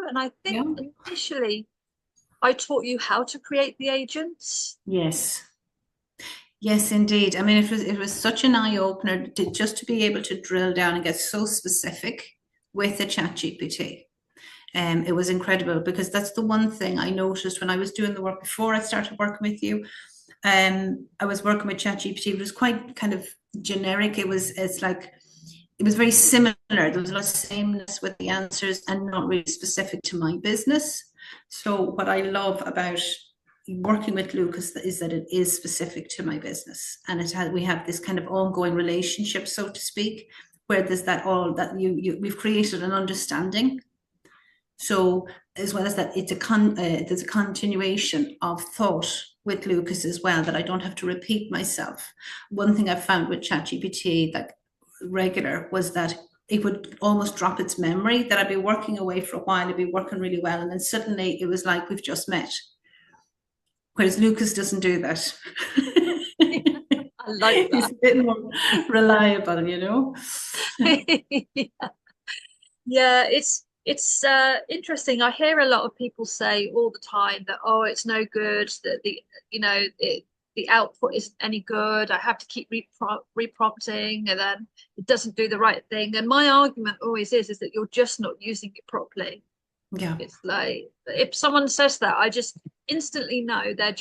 And I Yeah. think initially I taught you how to create the agents. Yes. Yes, indeed. I mean, it was such an eye opener to just to be able to drill down and get so specific with the chat GPT. It was incredible because that's the one thing I noticed when I was doing the work before I started working with you. I was working with ChatGPT. It was quite kind of generic. It was very similar. There was a lot of sameness with the answers and not really specific to my business. So what I love about working with Lucas is that it is specific to my business, and we have this kind of ongoing relationship, so to speak, where there's that all that we've created an understanding. So as well as that, there's a continuation of thought with Lucas as well, that I don't have to repeat myself. One thing I found with ChatGPT that regular was that it would almost drop its memory, that I'd be working away for a while, I'd be working really well, and then suddenly it was like we've just met. Whereas Lucas doesn't do that. I like He's that. a bit more reliable, you know? Yeah, it's interesting. I hear a lot of people say all the time that, oh, it's no good, that the output isn't any good. I have to keep reprompting, and then it doesn't do the right thing. And my argument always is that you're just not using it properly. Yeah. It's like if someone says that, I just instantly know they're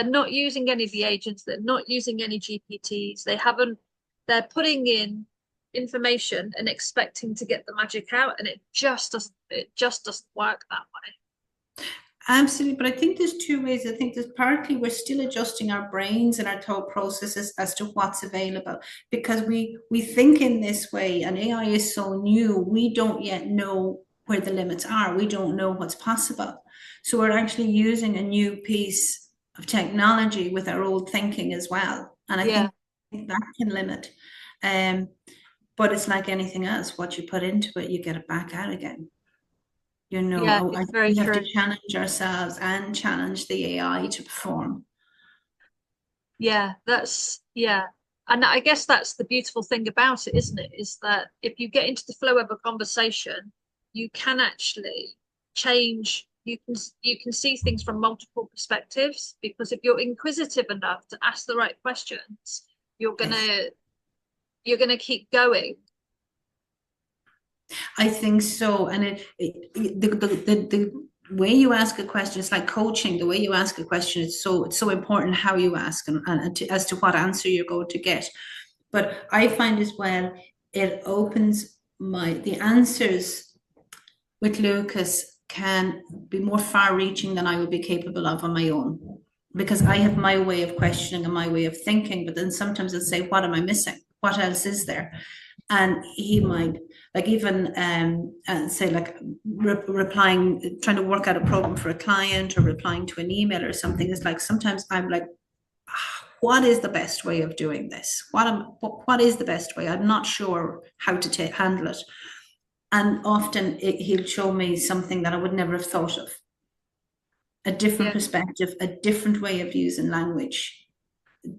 not using any of the agents, they're not using any GPTs, they're putting in information and expecting to get the magic out, and it just doesn't work that way. Absolutely, but I think there's two ways. I think there's partly we're still adjusting our brains and our thought processes as to what's available, because we think in this way, and AI is so new, we don't yet know where the limits are. We don't know what's possible. So we're actually using a new piece of technology with our old thinking as well. And I Yeah, think that can limit. Um, but it's like anything else, what you put into it, you get it back out again. yeah, I it's think very we have to true. challenge ourselves and challenge the AI to perform. Yeah, yeah. And I guess that's the beautiful thing about it, isn't it? Is that if you get into the flow of a conversation, you can actually change. You can see things from multiple perspectives, because if you're inquisitive enough to ask the right questions, you're Yes, gonna you're gonna keep going. I think so. And the way you ask a question, it's like coaching. The way you ask a question, it's so important how you ask, as to what answer you're going to get. But I find as well, it opens the answers with Lucas can be more far reaching than I would be capable of on my own. Because I have my way of questioning and my way of thinking, but then sometimes I'll say, what am I missing? What else is there? And he might, like, even say, like, replying, trying to work out a problem for a client, or replying to an email or something. Is like, sometimes I'm like, what is the best way of doing this? What is the best way? I'm not sure how to handle it. And often he'll show me something that I would never have thought of, a different Yeah. perspective, a different way of using language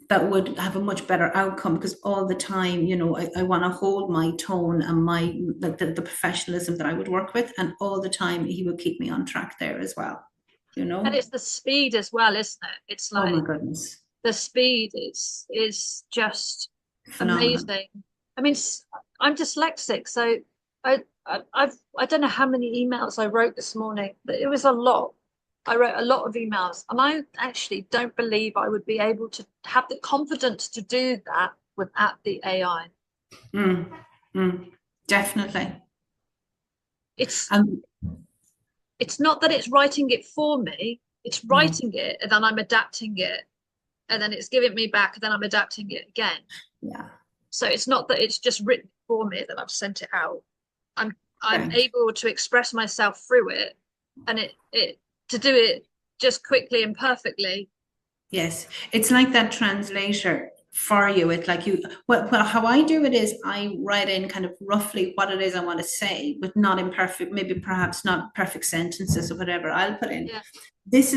that would have a much better outcome. Because all the time, I want to hold my tone and my the professionalism that I would work with, and all the time he would keep me on track there as well. And it's the speed as well, isn't it? It's Oh my like goodness, the speed is just phenomenal. amazing. I mean, I'm dyslexic, so I don't know how many emails I wrote this morning, but it was a lot. I wrote a lot of emails, and I actually don't believe I would be able to have the confidence to do that without the AI. Mm, definitely. It's Um, it's not that it's writing it for me, it's no, writing it and then I'm adapting it, and then it's giving me back and then I'm adapting it again. yeah, So it's not that it's just written for me that I've sent it out. I'm right. able to express myself through it, and it to do it just quickly and perfectly. Yes, it's like that translator for you. It's like well, how I do it is I write in kind of roughly what it is I want to say, but not in perfect, maybe perhaps not perfect sentences or whatever. I'll put in Yeah. this